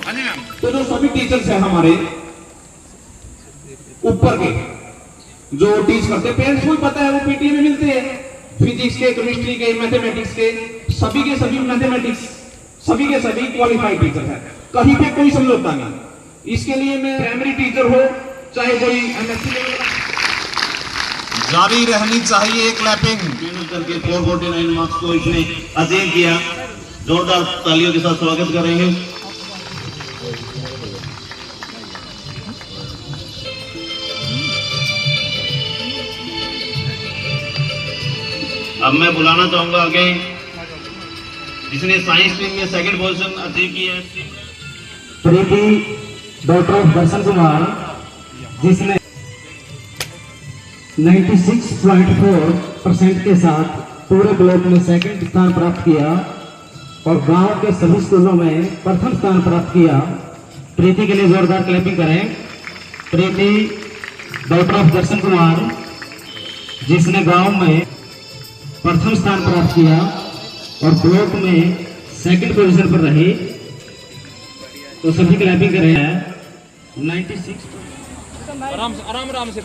तो जो सभी टीचर्स हैं हमारे ऊपर के जो टीच करते हैं, पेरेंट्स को भी पता है, वो पीटीए में मिलते हैं, फिजिक्स के, केमिस्ट्री के, मैथमेटिक्स के, सभी के सभी मैथमेटिक्स, सभी के सभी क्वालिफाइड टीचर हैं, कहीं पे कोई समझौता नहीं। इसके लिए मैं प्राइमरी टीचर हो चाहे कोई एमएससी लेवल, जारी रहनी चाहिए क्लैपिंग। करके 449 मार्क्स को इसने अचीव किया। जोरदार तालियों के साथ स्वागत करेंगे। अब मैं बुलाना चाहूंगा आगे जिसने साइंस स्ट्रीम में सेकंड पोजीशन अचीव की है, प्रीति डॉक्टर ऑफ दर्शन कुमार, जिसने 96.4% के साथ पूरे ब्लॉक में सेकंड स्थान प्राप्त किया और गांव के सभी स्कूलों में प्रथम स्थान प्राप्त किया। प्रीति के लिए जोरदार क्लैपिंग करें। प्रीति डॉक्टर ऑफ दर्शन कुमार, जिसने गांव में प्रथम स्थान प्राप्त किया और ब्लॉक में सेकंड पोजीशन पर रही, तो सभी क्लैपिंग कर रहे हैं। 96 आराम से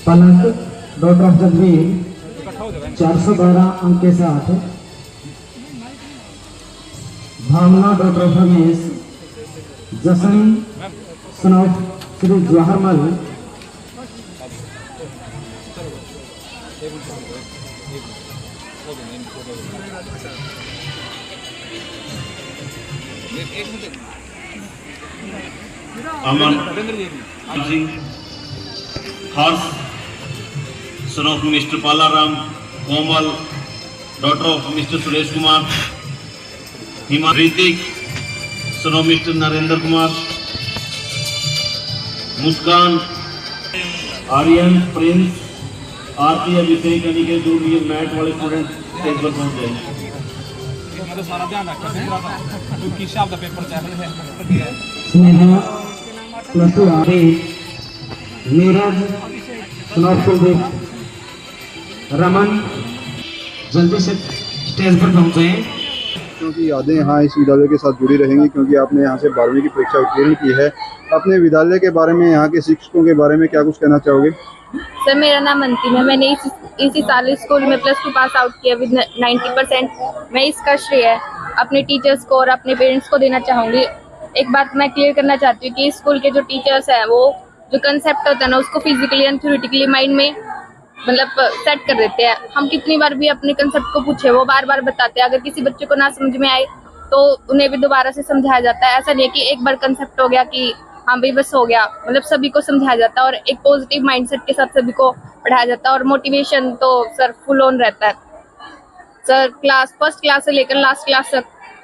पलक डॉक्टर ऑफ जगवीर 412 अंक के साथ, Bhavna daughter of Ramesh, Jasan son of Shri Jawaharmal, Aman Singh, Harsh son of mister Palaram, Komal daughter of mister Suresh Kumar, Hima Hrithik son of mister Narendra Kumar, Muskan, Aryan, Prince, Aarti, Abhishek, यानी कि जो भी मैथ वाले स्टूडेंट स्टेज पर पहुंच गए। तो सारा ध्यान रखना जो किस हिसाब का पेपर चल रहा है। स्नेहा प्लस 2 आगे, नीरज सुनाव कुलदीप, रमन जल्दी से स्टेज पर पहुंचे, क्योंकि यादें यहाँ इस विद्यालय के साथ जुड़ी रहेंगी, क्योंकि आपने यहाँ से 12वीं की परीक्षा उत्तीर्ण की है। अपने विद्यालय के बारे में, यहाँ के शिक्षकों के बारे में क्या कुछ कहना चाहोगे? सर, मेरा नाम अंतिम है। मैंने इसी साल स्कूल में +2 पास आउट किया विद 90%। मैं इसका श्रेय अपने टीचर्स को और अपने पेरेंट्स को देना चाहूँगी। एक बात मैं क्लियर करना चाहती हूँ कि स्कूल के जो टीचर्स हैं वो जो कंसेप्ट होता है ना, उसको फिजिकली एंड थ्योरेटिकली माइंड में मतलब सेट कर देते हैं। हम कितनी बार भी अपने कंसेप्ट को पूछे, वो बार बार बताते हैं। अगर किसी बच्चे को ना समझ में आए तो उन्हें भी दोबारा से समझाया जाता है। ऐसा नहीं है कि एक बार कंसेप्ट हो गया कि हाँ भाई बस हो गया, मतलब सभी को समझाया जाता है और एक पॉजिटिव माइंडसेट के साथ सभी को पढ़ाया जाता है। और मोटिवेशन तो सर फुल ऑन रहता है। सर फर्स्ट क्लास से लेकर लास्ट क्लास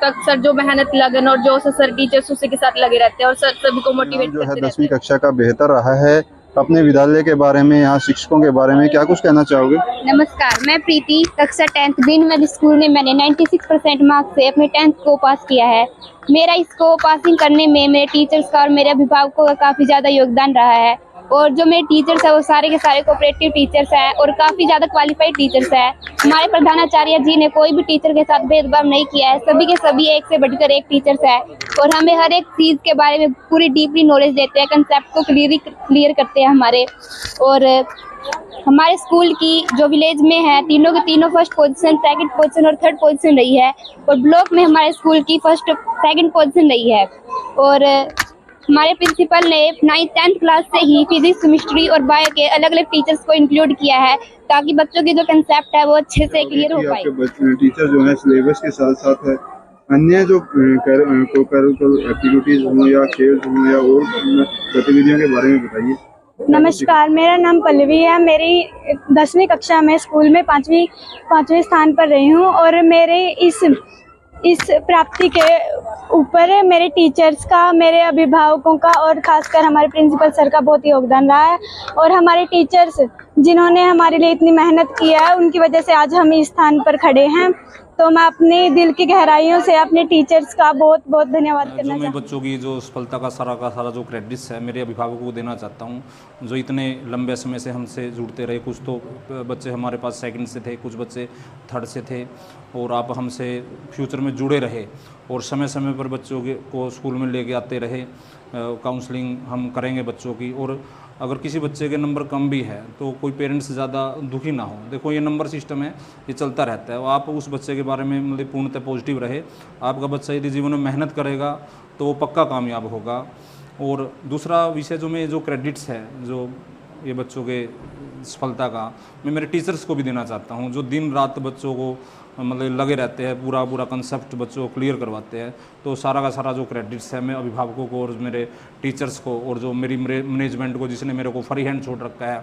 तक सर जो मेहनत, लगन और जो सर टीचर्स उसी के साथ लगे रहते हैं और सर सभी को मोटिवेट जो है करते 10वीं कक्षा का बेहतर रहा है। अपने विद्यालय के बारे में, यहाँ शिक्षकों के बारे में क्या कुछ कहना चाहोगे? नमस्कार, मैं प्रीति, कक्षा 10th बीनमल स्कूल में मैंने 96% मार्क्स से अपने 10th को पास किया है। मेरा इसको पासिंग करने में मेरे टीचर्स का और मेरे अभिभावकों का काफ़ी ज़्यादा योगदान रहा है। और जो मेरे टीचर्स हैं वो सारे के सारे कोऑपरेटिव टीचर्स हैं और काफ़ी ज़्यादा क्वालिफाइड टीचर्स हैं। हमारे प्रधानाचार्य जी ने कोई भी टीचर के साथ भेदभाव नहीं किया है। सभी के सभी एक से बढ़कर एक टीचर्स हैं और हमें हर एक चीज़ के बारे में पूरी डीपली नॉलेज देते हैं, कंसेप्ट को क्लियर करते हैं हमारे। और हमारे स्कूल की जो विलेज में है, तीनों के तीनों फर्स्ट पोजीशन, सेकंड पोजीशन और थर्ड पोजीशन रही है। और ब्लॉक में हमारे स्कूल की फर्स्ट सेकंड पोजीशन रही है। और हमारे प्रिंसिपल ने 9th 10th क्लास से ही फिजिक्स, केमिस्ट्री और बायो के अलग अलग टीचर्स को इंक्लूड किया है ताकि बच्चों की जो कंसेप्ट है वो अच्छे से क्लियर हो पाए। टीचर जो है सिलेबस के साथ साथ है अन्य जो करिकुलर एक्टिविटीज हों या खेल हों या और गतिविधियों के बारे में बताइए। नमस्कार, मेरा नाम पल्लवी है। मेरी 10वीं कक्षा में स्कूल में पाँचवें स्थान पर रही हूँ और मेरे इस प्राप्ति के ऊपर मेरे टीचर्स का, मेरे अभिभावकों का और खासकर हमारे प्रिंसिपल सर का बहुत योगदान रहा है। और हमारे टीचर्स जिन्होंने हमारे लिए इतनी मेहनत की है, उनकी वजह से आज हम इस स्थान पर खड़े हैं। तो मैं अपने दिल की गहराइयों से अपने टीचर्स का बहुत बहुत धन्यवाद करना मैं चाहती हूँ। बच्चों की जो सफलता का सारा जो क्रेडिट्स है मेरे अभिभावकों को देना चाहता हूँ, जो इतने लंबे समय से हमसे जुड़ते रहे। कुछ तो बच्चे हमारे पास सेकंड से थे, कुछ बच्चे थर्ड से थे, और आप हमसे फ्यूचर में जुड़े रहे और समय समय पर बच्चों को स्कूल में लेके आते रहे। काउंसलिंग हम करेंगे बच्चों की, और अगर किसी बच्चे के नंबर कम भी है तो कोई पेरेंट्स ज़्यादा दुखी ना हो। देखो ये नंबर सिस्टम है, ये चलता रहता है। आप उस बच्चे के बारे में मतलब पूर्णतः पॉजिटिव रहे। आपका बच्चा यदि जीवन में मेहनत करेगा तो वो पक्का कामयाब होगा। और दूसरा विषय जो क्रेडिट्स है जो ये बच्चों के सफलता का, मैं मेरे टीचर्स को भी देना चाहता हूँ, जो दिन रात बच्चों को मतलब लगे रहते हैं, पूरा कंसेप्ट बच्चों को क्लियर करवाते हैं। तो सारा का सारा जो क्रेडिट्स है मैं अभिभावकों को और मेरे टीचर्स को और जो मेरी मैनेजमेंट को, जिसने मेरे को फ्री हैंड छोड़ रखा है।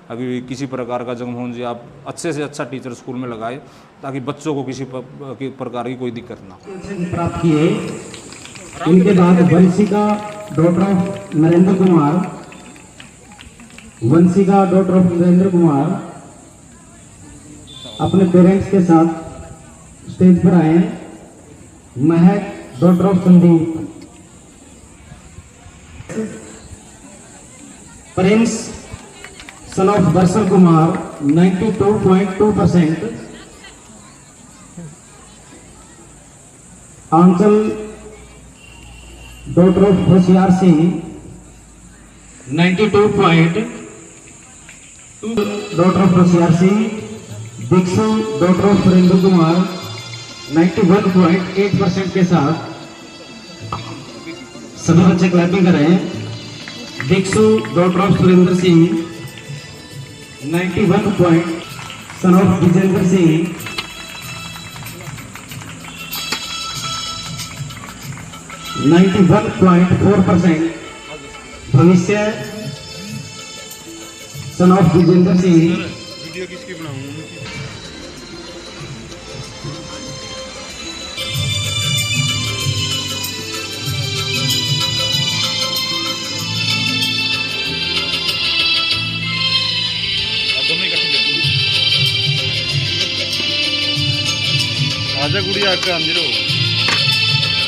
अभी किसी प्रकार का जगमोहन जी आप अच्छे से अच्छा टीचर स्कूल में लगाए ताकि बच्चों को किसी प्रकार की कोई दिक्कत ना हो। प्राप्त किए। इनके बाद Vanshika daughter of Narendra Kumar, Vanshika daughter of Narendra Kumar अपने पेरेंट्स के साथ स्टेज पर आए। Mahak daughter of Sandeep, Prince son of Darshan Kumar 92.2%, Aanchal daughter of Hoshiyar Singh 92.2, daughter of Hoshiyar Singh, Dikshu daughter of Surendra Kumar 91.8% के साथ। सभी बच्चे क्लैपिंग करें। Dikshu daughter of Surendra Singh 91. Son of Vijendra Singh 91.4%। Bhavishya son of Vijendra Singh video किसकी बनाऊं? आजा गुड़िया आके अंदर हो,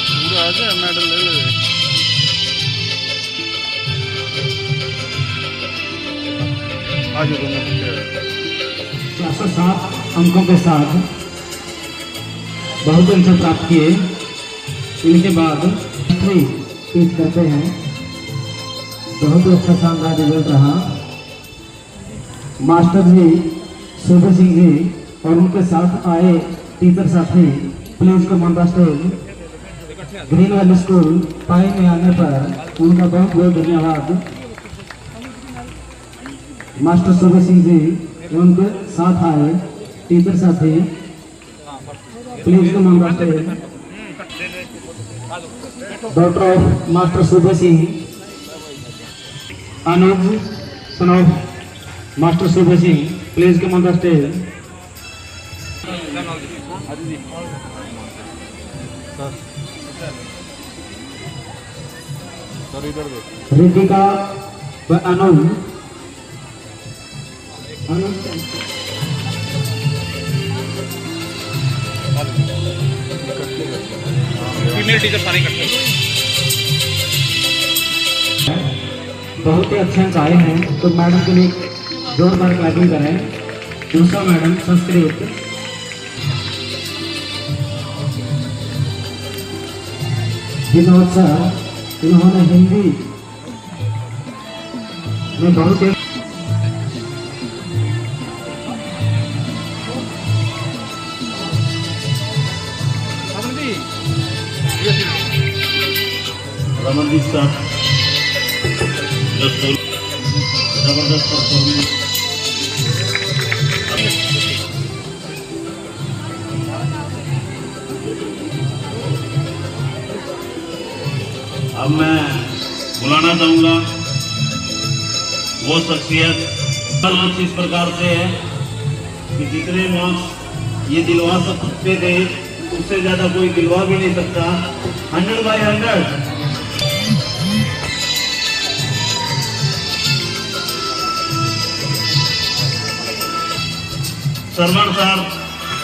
पूरा आजा मेडल ले ले। आज 407 अंकों के साथ बहुत अंक प्राप्त किए। इनके बाद पेश करते हैं। बहुत ही अच्छा शानदार रिजल्ट रहा। मास्टर जी सूर्य सिंह जी और उनके साथ आए टीचर साथी प्लीज को on the stage. Green Valley school पाई में आने पर उनका बहुत बहुत धन्यवाद। मास्टर सूर्य सिंह जी उनके साथ आए टीचर साथी प्लीज को on the stage. Daughter of master Surya Singh, Anuj son of master Surya Singh please come on the stage. Ritika व अनुज फीमेल टीचर सारे इकट्ठे बहुत ही अच्छे अंक आए हैं, तो मैडम के लिए जोरदार क्लैपिंग करें। दूसरा मैडम संस्कृत, विनोद सर, इन्होंने हिंदी में बहुत ही रमनदीप सर जबरदस्त परफॉर्मेंस। अब मैं बुलाना चाहूंगा वो शख्सियत मार्क्स इस प्रकार से है कि जितने मार्क्स ये दिलवा सकते थे उससे ज्यादा कोई दिलवा भी नहीं सकता। 100/100। सरवण सर,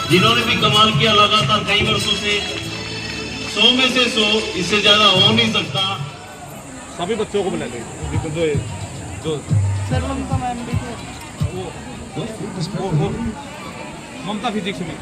जिन्होंने भी कमाल किया लगातार कई वर्षों से। 100 में से 100, इससे ज्यादा हो नहीं सकता। सभी बच्चों को बुला दे जो वो ममता फिजिक्स में